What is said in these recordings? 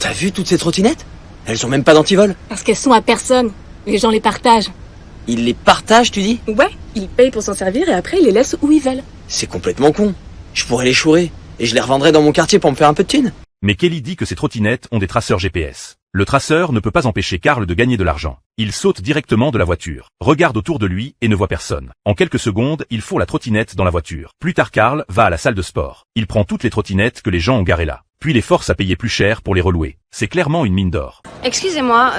T'as vu toutes ces trottinettes? Elles ont même pas d'antivol. Parce qu'elles sont à personne. Les gens les partagent. Ils les partagent, tu dis? Ouais, ils payent pour s'en servir et après ils les laissent où ils veulent. C'est complètement con. Je pourrais les chourer. Et je les revendrais dans mon quartier pour me faire un peu de thunes. Mais Kelly dit que ces trottinettes ont des traceurs GPS. Le traceur ne peut pas empêcher Carl de gagner de l'argent. Il saute directement de la voiture, regarde autour de lui et ne voit personne. En quelques secondes, il fourre la trottinette dans la voiture. Plus tard, Carl va à la salle de sport. Il prend toutes les trottinettes que les gens ont garées là, puis les force à payer plus cher pour les relouer. C'est clairement une mine d'or. Excusez-moi,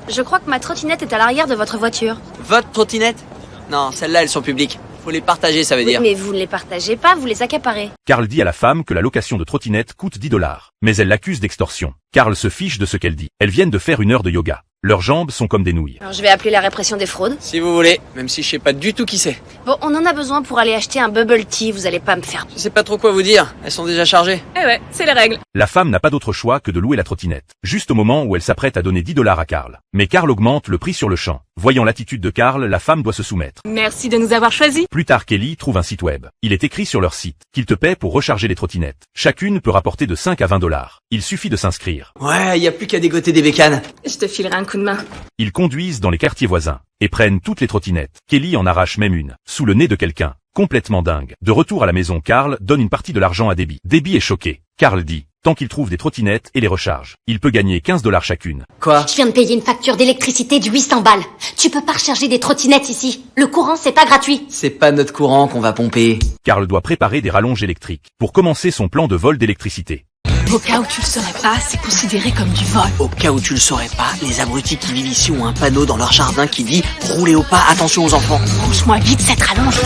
je crois que ma trottinette est à l'arrière de votre voiture. Votre trottinette? Non, celles-là, elles sont publiques. Faut les partager, ça veut Oui, dire. mais vous ne les partagez pas, vous les accaparez. Carl dit à la femme que la location de trottinette coûte 10 $. Mais elle l'accuse d'extorsion. Carl se fiche de ce qu'elle dit. Elles viennent de faire 1 heure de yoga. Leurs jambes sont comme des nouilles. Alors je vais appeler la répression des fraudes. Si vous voulez, même si je sais pas du tout qui c'est. Bon, on en a besoin pour aller acheter un bubble tea, vous allez pas me faire... Je sais pas trop quoi vous dire. Elles sont déjà chargées. Eh ouais, c'est les règles. La femme n'a pas d'autre choix que de louer la trottinette. Juste au moment où elle s'apprête à donner 10 $ à Carl. Mais Carl augmente le prix sur le champ. Voyant l'attitude de Carl, la femme doit se soumettre. Merci de nous avoir choisis. Plus tard, Kelly trouve un site web. Il est écrit sur leur site qu'ils te paient pour recharger les trottinettes. Chacune peut rapporter de 5 à 20 $. Il suffit de s'inscrire. Ouais, y a plus qu'à dégoter des bécanes. Je te filerai un coup de main. Ils conduisent dans les quartiers voisins et prennent toutes les trottinettes. Kelly en arrache même une, sous le nez de quelqu'un. Complètement dingue. De retour à la maison, Carl donne une partie de l'argent à Debbie. Debbie est choquée. Carl dit, tant qu'il trouve des trottinettes et les recharge, il peut gagner 15 $ chacune. Quoi? Je viens de payer une facture d'électricité de 800 balles. Tu peux pas recharger des trottinettes ici. Le courant, c'est pas gratuit. C'est pas notre courant qu'on va pomper. Carl doit préparer des rallonges électriques pour commencer son plan de vol d'électricité. Au cas où tu le saurais pas, c'est considéré comme du vol. Au cas où tu le saurais pas, les abrutis qui vivent ici ont un panneau dans leur jardin qui dit « Roulez au pas, attention aux enfants ». Pousse-moi vite cette rallonge.